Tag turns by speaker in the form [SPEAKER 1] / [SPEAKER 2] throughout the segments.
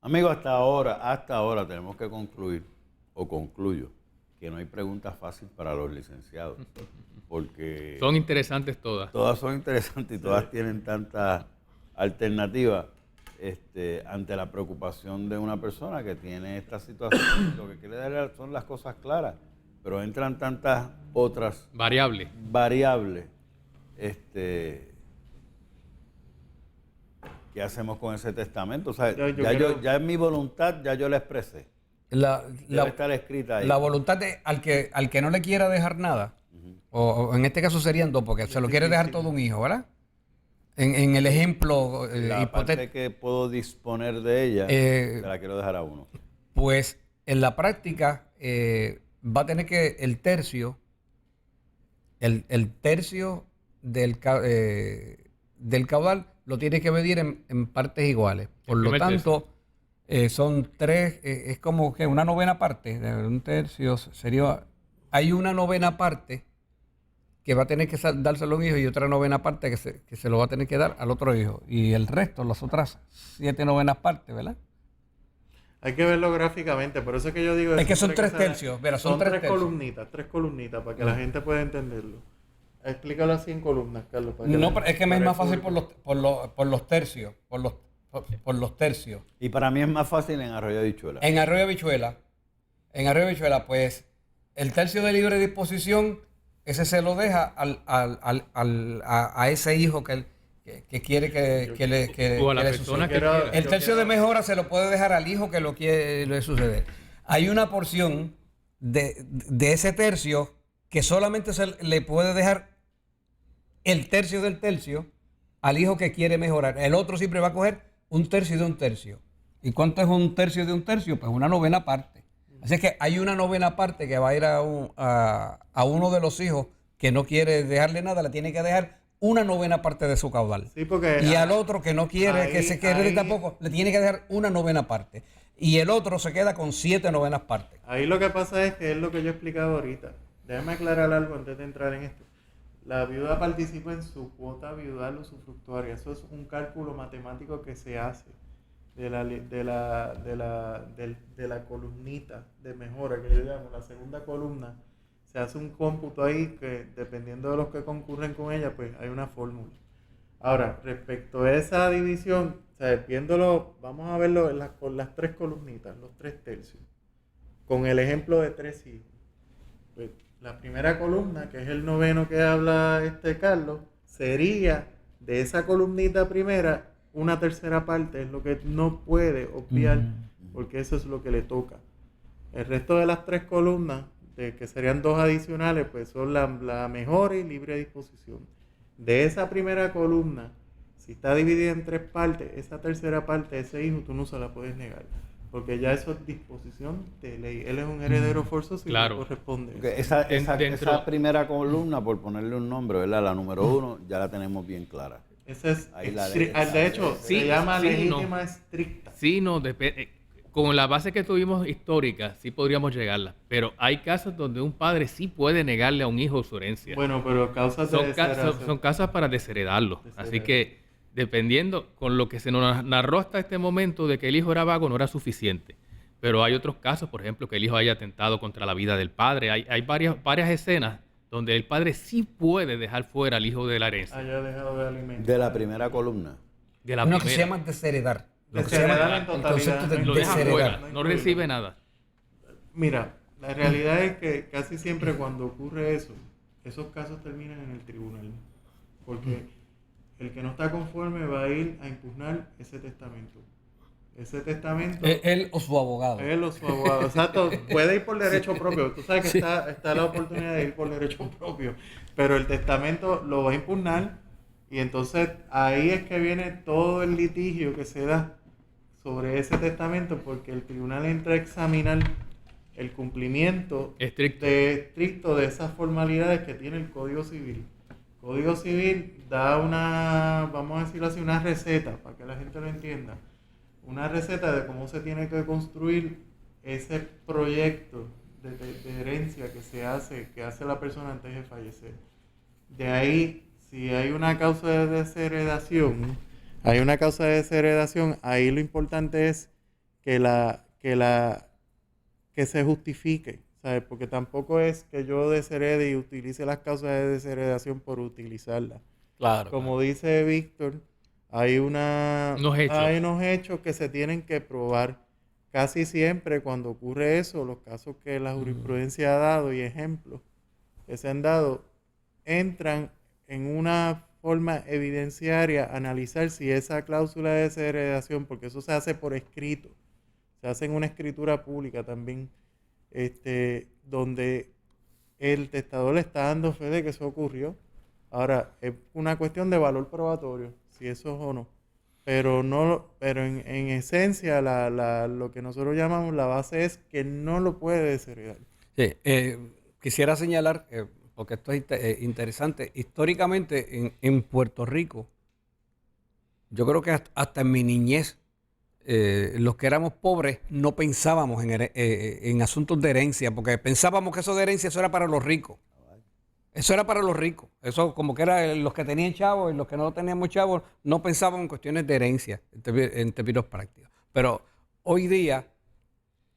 [SPEAKER 1] Amigo, hasta ahora tenemos que concluir, o concluyo, que no hay preguntas fáciles para los licenciados, porque
[SPEAKER 2] Son interesantes todas.
[SPEAKER 1] todas son interesantes y todas tienen tantas alternativas ante la preocupación de una persona que tiene esta situación. Lo que quiere dar son las cosas claras, pero entran tantas otras
[SPEAKER 2] Variable.
[SPEAKER 1] variables. ¿Qué hacemos con ese testamento? O sea, ya en mi voluntad, ya yo la expresé. Debe estar escrita ahí.
[SPEAKER 3] La voluntad de al que no le quiera dejar nada, o en este caso serían dos, porque se lo quiere dejar todo un hijo, ¿verdad? En el ejemplo
[SPEAKER 1] La parte que puedo disponer de ella, se la quiero dejar a uno.
[SPEAKER 3] pues en la práctica va a tener que el tercio del caudal lo tiene que medir en partes iguales. Por lo tanto, son tres, es como que una novena parte, de un tercio sería, hay una novena parte que va a tener que dárselo a un hijo y otra novena parte que se lo va a tener que dar al otro hijo. Y el resto, las otras 7 novenas partes, ¿verdad?
[SPEAKER 4] Hay que verlo gráficamente, por eso es que yo digo...
[SPEAKER 3] Es que son 3 tercios, verá, son 3 tercios.
[SPEAKER 4] Tres columnitas, para que la gente pueda entenderlo. Explícalo así en columnas, Carlos.
[SPEAKER 3] No, pero es que me es más fácil por los tercios, por los tercios.
[SPEAKER 1] Y para mí es más fácil en Arroyo Habichuela.
[SPEAKER 3] En Arroyo Habichuela, pues, el tercio de libre disposición, ese se lo deja a ese hijo que quiere que le suceda. El tercio de mejora se lo puede dejar al hijo que lo quiere le suceder. Hay una porción de ese tercio que solamente se le puede dejar el tercio del tercio al hijo que quiere mejorar. El otro siempre va a coger un tercio de un tercio. ¿Y cuánto es un tercio de un tercio? Pues una novena parte. Así que hay una novena parte que va a ir a uno de los hijos que no quiere dejarle nada, le tiene que dejar una novena parte de su caudal.
[SPEAKER 4] Sí, porque
[SPEAKER 3] y al otro que no quiere, que se quede tampoco, le tiene que dejar una novena parte. Y el otro se queda con 7 novenas partes.
[SPEAKER 4] Ahí lo que pasa es que es lo que yo he explicado ahorita. Déjame aclarar algo antes de entrar en esto. La viuda participa en su cuota viudal usufructuaria. Eso es un cálculo matemático que se hace de la columnita de mejora, que yo llamo la segunda columna. Se hace un cómputo ahí que, dependiendo de los que concurren con ella, pues hay una fórmula. Ahora, respecto a esa división, o sea, viéndolo, vamos a verlo con las 3 columnitas, los 3 tercios, con el ejemplo de 3 hijos. Pues, la primera columna, que es el noveno que habla Carlos, sería de esa columnita primera, una tercera parte, es lo que no puede obviar, porque eso es lo que le toca. El resto de las 3 columnas, que serían 2 adicionales, pues son la mejora y libre disposición. De esa primera columna, si está dividida en 3 partes, esa tercera parte, ese hijo, tú no se la puedes negar. Porque ya eso es disposición de ley. Él es un heredero forzoso y le corresponde.
[SPEAKER 1] Esa primera columna, por ponerle un nombre, ¿verdad? La número 1, ya la tenemos bien clara.
[SPEAKER 4] Esa es, de hecho, se llama legítima estricta.
[SPEAKER 2] Sí, no, con la base que tuvimos histórica, sí podríamos llegarla. Pero hay casos donde un padre sí puede negarle a un hijo su herencia.
[SPEAKER 4] Bueno, pero causas de desheredación.
[SPEAKER 2] Son causas para desheredarlo. Así que, dependiendo, con lo que se nos narró hasta este momento de que el hijo era vago, no era suficiente. Pero hay otros casos, por ejemplo, que el hijo haya atentado contra la vida del padre. Hay varias escenas donde el padre sí puede dejar fuera al hijo de la herencia.
[SPEAKER 4] Haya dejado de alimentar.
[SPEAKER 1] De la primera columna.
[SPEAKER 2] De la
[SPEAKER 3] Uno
[SPEAKER 2] primera.
[SPEAKER 3] que se llama desheredar.
[SPEAKER 4] Desheredar en
[SPEAKER 3] El concepto de
[SPEAKER 2] Lo deja
[SPEAKER 3] desheredar.
[SPEAKER 2] fuera, no recibe nada.
[SPEAKER 4] Mira, la realidad es que casi siempre cuando ocurre eso, esos casos terminan en el tribunal. Porque el que no está conforme va a ir a impugnar ese testamento. Ese testamento...
[SPEAKER 3] Él o su abogado.
[SPEAKER 4] Él o su abogado, exacto. Puede ir por derecho propio. Tú sabes que está la oportunidad de ir por derecho propio. Pero el testamento lo va a impugnar y entonces ahí es que viene todo el litigio que se da sobre ese testamento, porque el tribunal entra a examinar el cumplimiento estricto de esas formalidades que tiene el Código Civil. El Código Civil da una, vamos a decirlo así, una receta, para que la gente lo entienda. Una receta de cómo se tiene que construir ese proyecto de herencia que hace la persona antes de fallecer. De ahí, si hay una causa de desheredación, ahí lo importante es que se justifique, ¿sabes? Porque tampoco es que yo desherede y utilice las causas de desheredación por utilizarlas.
[SPEAKER 3] Claro.
[SPEAKER 4] Como dice Víctor, hay
[SPEAKER 2] Unos hechos.
[SPEAKER 4] hay unos hechos que se tienen que probar. Casi siempre cuando ocurre eso, los casos que la jurisprudencia ha dado y ejemplos que se han dado, entran en una forma evidenciaria, analizar si esa cláusula de desheredación, porque eso se hace por escrito, se hace en una escritura pública también, donde el testador le está dando fe de que eso ocurrió. Ahora, es una cuestión de valor probatorio, si eso es o no. Pero en esencia, lo que nosotros llamamos la base es que no lo puede desheredar.
[SPEAKER 3] Sí, quisiera señalar, porque esto es interesante, históricamente en Puerto Rico, yo creo que hasta en mi niñez, los que éramos pobres no pensábamos en asuntos de herencia, porque pensábamos que eso de herencia eso era para los ricos. Eso era para los ricos. Eso como que era los que tenían chavos y los que no teníamos chavos no pensábamos en cuestiones de herencia en términos prácticos. Pero hoy día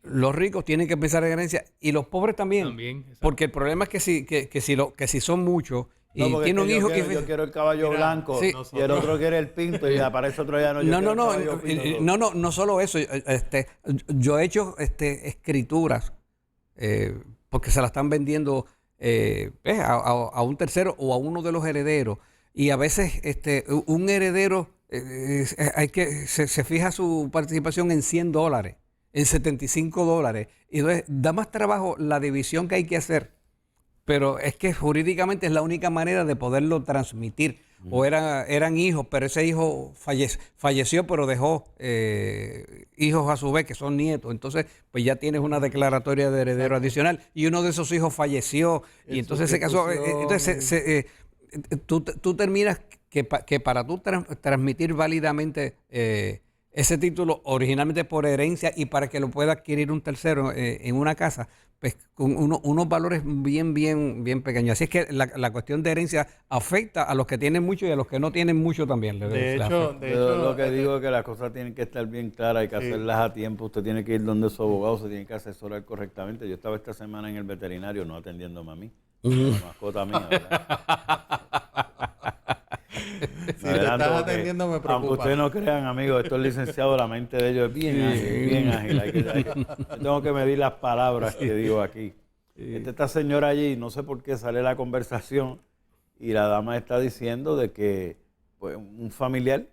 [SPEAKER 3] los ricos tienen que pensar en herencia y los pobres también.
[SPEAKER 2] Exacto.
[SPEAKER 3] Porque el problema es que si son muchos y
[SPEAKER 1] No, porque
[SPEAKER 3] tiene
[SPEAKER 1] es
[SPEAKER 3] un
[SPEAKER 1] que
[SPEAKER 3] hijo
[SPEAKER 1] yo quiero el caballo blanco
[SPEAKER 3] Sí.
[SPEAKER 1] y el otro quiere el pinto y aparece otro ya no.
[SPEAKER 3] No solo eso. Yo he hecho escrituras porque se las están vendiendo a un tercero o a uno de los herederos. Y a veces un heredero se fija su participación en $100, en $75. Y entonces da más trabajo la división que hay que hacer. Pero es que jurídicamente es la única manera de poderlo transmitir. O eran hijos, pero ese hijo falleció, pero dejó hijos a su vez, que son nietos. Entonces, pues ya tienes una declaratoria de heredero adicional. Y uno de esos hijos falleció. Y entonces se casó. Entonces, tú terminas que para tú transmitir válidamente ese título, originalmente por herencia, y para que lo pueda adquirir un tercero en una casa, pues con unos valores bien pequeños. Así es que la cuestión de herencia afecta a los que tienen mucho y a los que no tienen mucho también.
[SPEAKER 4] De hecho,
[SPEAKER 1] Lo que digo es que las cosas tienen que estar bien claras, hay que hacerlas a tiempo. Usted tiene que ir donde su abogado, se tiene que asesorar correctamente. Yo estaba esta semana en el veterinario, no atendiéndome a mí, la mascota mía, ¿verdad?
[SPEAKER 4] Si te estás atendiendo me preocupa.
[SPEAKER 1] Aunque ustedes no crean, amigos, estos licenciados, la mente de ellos es bien ágil. Yo tengo que medir las palabras que digo aquí. Esta señora allí, no sé por qué sale la conversación y la dama está diciendo de que pues, un familiar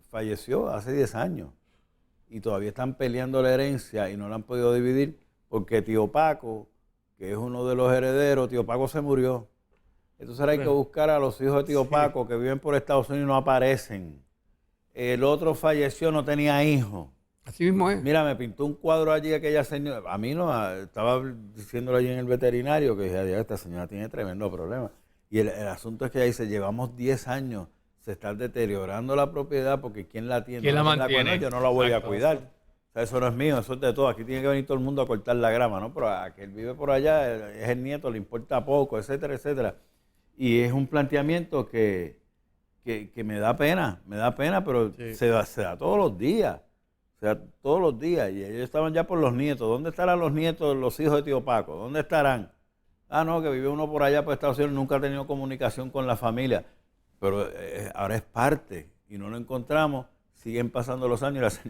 [SPEAKER 1] falleció hace 10 años y todavía están peleando la herencia y no la han podido dividir porque tío Paco, que es uno de los herederos, tío Paco se murió. Entonces ahora hay que buscar a los hijos de tío Paco que viven por Estados Unidos y no aparecen. El otro falleció, no tenía hijos.
[SPEAKER 3] Así mismo es.
[SPEAKER 1] Mira, me pintó un cuadro allí aquella señora. A mí no, estaba diciéndolo allí en el veterinario que dije, esta señora tiene tremendo problema. Y el asunto es que ella dice, llevamos 10 años, se está deteriorando la propiedad porque ¿quién la tiene?
[SPEAKER 2] ¿Quién la mantiene?
[SPEAKER 1] Yo no la voy a cuidar. O sea, eso no es mío, eso es de todo. Aquí tiene que venir todo el mundo a cortar la grama, ¿no? Pero a que él vive por allá, es el nieto, le importa poco, etcétera, etcétera. Y es un planteamiento que me da pena, pero sí. se da todos los días. O sea, todos los días. Y ellos estaban ya por los nietos. ¿Dónde estarán los nietos, los hijos de tío Paco? ¿Dónde estarán? Ah, no, que vive uno por allá por Estados Unidos, nunca ha tenido comunicación con la familia. Pero ahora es parte y no lo encontramos. Siguen pasando los años y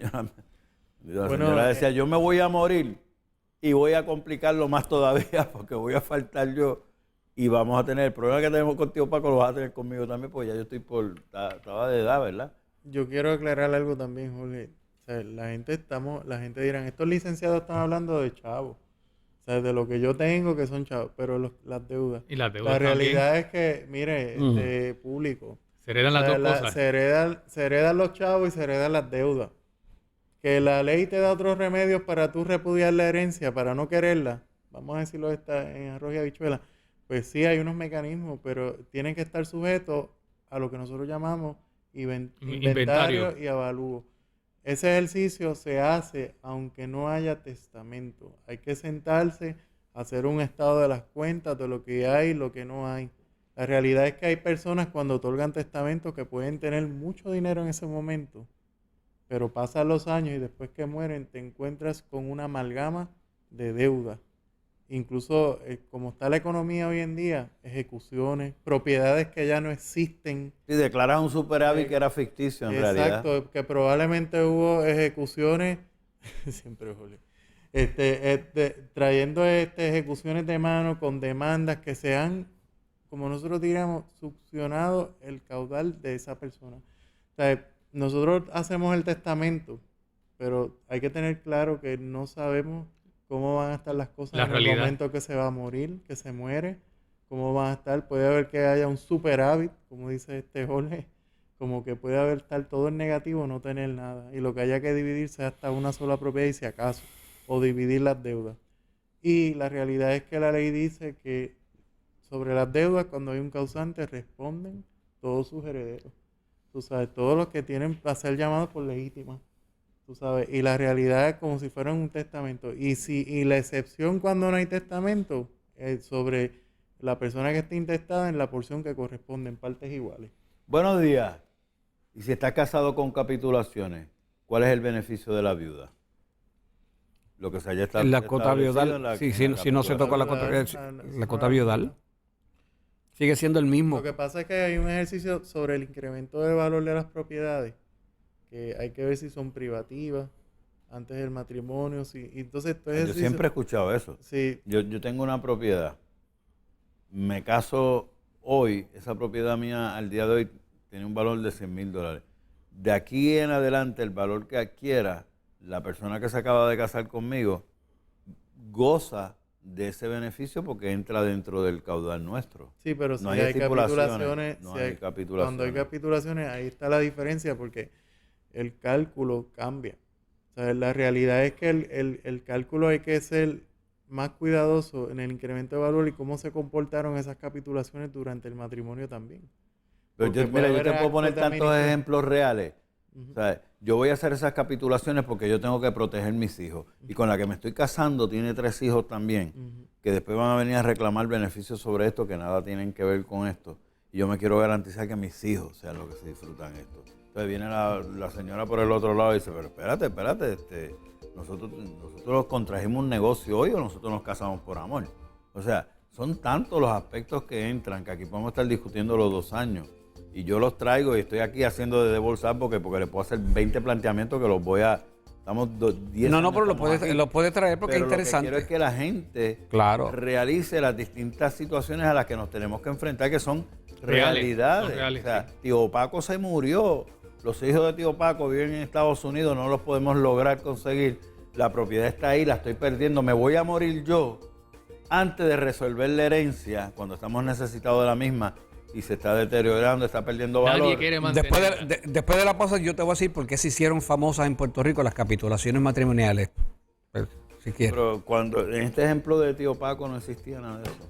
[SPEAKER 1] la señora decía, yo me voy a morir y voy a complicarlo más todavía porque voy a faltar yo. Y vamos a tener el problema que tenemos con tío Paco, lo vas a tener conmigo también, porque ya yo estoy estaba de edad, ¿verdad?
[SPEAKER 4] Yo quiero aclarar algo también, Jorge. O sea, la gente dirán, estos licenciados están hablando de chavos. O sea, de lo que yo tengo que son chavos, pero las deudas.
[SPEAKER 2] Y las deudas
[SPEAKER 4] la realidad
[SPEAKER 2] también.
[SPEAKER 4] es que, mire, público.
[SPEAKER 2] Se heredan las dos cosas.
[SPEAKER 4] Se heredan los chavos y se heredan las deudas. Que la ley te da otros remedios para tú repudiar la herencia, para no quererla. Vamos a decirlo en arroz y habichuela. Pues sí, hay unos mecanismos, pero tienen que estar sujetos a lo que nosotros llamamos inventario y avalúo. Ese ejercicio se hace aunque no haya testamento. Hay que sentarse, hacer un estado de las cuentas, de lo que hay y lo que no hay. La realidad es que hay personas cuando otorgan testamento que pueden tener mucho dinero en ese momento, pero pasan los años y después que mueren te encuentras con una amalgama de deuda. Incluso como está la economía hoy en día, ejecuciones, propiedades que ya no existen.
[SPEAKER 1] Si declaras un superávit que era ficticio en realidad.
[SPEAKER 4] Exacto, que probablemente hubo ejecuciones, siempre Julio, trayendo ejecuciones de mano con demandas que se han, como nosotros diríamos, succionado el caudal de esa persona. O sea, nosotros hacemos el testamento, pero hay que tener claro que no sabemos cómo van a estar las cosas
[SPEAKER 2] La
[SPEAKER 4] en
[SPEAKER 2] realidad.
[SPEAKER 4] el momento que se va a morir, que se muere, cómo van a estar. Puede haber que haya un superávit, como dice Jorge, como que puede haber estar todo en negativo, no tener nada. Y lo que haya que dividir sea hasta una sola propiedad y si acaso, o dividir las deudas. Y la realidad es que la ley dice que sobre las deudas, cuando hay un causante, responden todos sus herederos. Tú sabes, todos los que tienen para ser llamados por legítima. Tú sabes, y la realidad es como si fuera un testamento. Y la excepción cuando no hay testamento es sobre la persona que está intestada en la porción que corresponde en partes iguales.
[SPEAKER 1] Buenos días. Y si estás casado con capitulaciones, ¿cuál es el beneficio de la viuda? Lo que se haya
[SPEAKER 3] La cuota
[SPEAKER 1] establecido
[SPEAKER 3] viudal,
[SPEAKER 1] en la-
[SPEAKER 3] sí,
[SPEAKER 1] en
[SPEAKER 3] si no se toca la cuota viudal, sigue siendo el mismo.
[SPEAKER 4] Lo que pasa es que hay un ejercicio sobre el incremento del valor de las propiedades, que hay que ver si son privativas antes del matrimonio. Y entonces,
[SPEAKER 1] Yo siempre he escuchado eso.
[SPEAKER 4] Sí,
[SPEAKER 1] Yo tengo una propiedad. Me caso hoy, esa propiedad mía al día de hoy tiene un valor de $100,000. De aquí en adelante, el valor que adquiera la persona que se acaba de casar conmigo goza de ese beneficio porque entra dentro del caudal nuestro.
[SPEAKER 4] sí, pero si
[SPEAKER 1] No
[SPEAKER 4] hay
[SPEAKER 1] hay estipulaciones,
[SPEAKER 4] capitulaciones,
[SPEAKER 1] no
[SPEAKER 4] si
[SPEAKER 1] hay
[SPEAKER 4] hay-
[SPEAKER 1] capitulaciones.
[SPEAKER 4] cuando hay capitulaciones, ahí está la diferencia porque el cálculo cambia. O sea, la realidad es que el cálculo hay que ser más cuidadoso en el incremento de valor y cómo se comportaron esas capitulaciones durante el matrimonio también.
[SPEAKER 1] Pero
[SPEAKER 4] Porque
[SPEAKER 1] yo,
[SPEAKER 4] puede
[SPEAKER 1] mira, yo
[SPEAKER 4] haber
[SPEAKER 1] te puedo poner
[SPEAKER 4] actos de
[SPEAKER 1] tantos
[SPEAKER 4] administración.
[SPEAKER 1] ejemplos reales.
[SPEAKER 4] Ujú.
[SPEAKER 1] O sea, yo voy a hacer esas capitulaciones porque yo tengo que proteger mis hijos. Y con la que me estoy casando tiene 3 hijos también,
[SPEAKER 4] Ujú.
[SPEAKER 1] que después van a venir a reclamar beneficios sobre esto que nada tienen que ver con esto. Y yo me quiero garantizar que mis hijos sean los que se disfrutan esto. Entonces viene la señora por el otro lado y dice, pero espérate, nosotros contrajimos un negocio hoy o nosotros nos casamos por amor. O sea, son tantos los aspectos que entran que aquí podemos estar discutiendo los 2 años. Y yo los traigo y estoy aquí haciendo de debolsar porque le puedo hacer 20 planteamientos que los voy a... Estamos 10
[SPEAKER 3] No,
[SPEAKER 1] años
[SPEAKER 3] pero lo
[SPEAKER 1] estamos aquí.
[SPEAKER 3] puede traer porque
[SPEAKER 1] Pero
[SPEAKER 3] es interesante.
[SPEAKER 1] Lo que quiero es que la gente
[SPEAKER 3] Claro.
[SPEAKER 1] realice las distintas situaciones a las que nos tenemos que enfrentar, que son
[SPEAKER 2] Reales,
[SPEAKER 1] realidades.
[SPEAKER 2] son reales,
[SPEAKER 1] O sea,
[SPEAKER 2] sí.
[SPEAKER 1] Tío Paco se murió. Los hijos de Tío Paco viven en Estados Unidos, no los podemos lograr conseguir. La propiedad está ahí, la estoy perdiendo. Me voy a morir yo antes de resolver la herencia, cuando estamos necesitados de la misma y se está deteriorando, está perdiendo valor.
[SPEAKER 2] Nadie quiere mantenerla.
[SPEAKER 3] Después de la pausa yo te voy a decir por qué se hicieron famosas en Puerto Rico las capitulaciones matrimoniales. Pues, si quieres.
[SPEAKER 1] Pero cuando en este ejemplo de Tío Paco no existía nada de eso.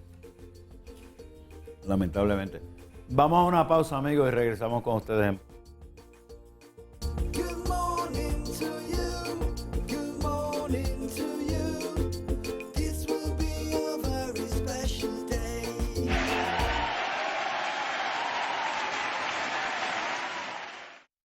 [SPEAKER 1] Lamentablemente. Vamos a una pausa, amigos, y regresamos con ustedes en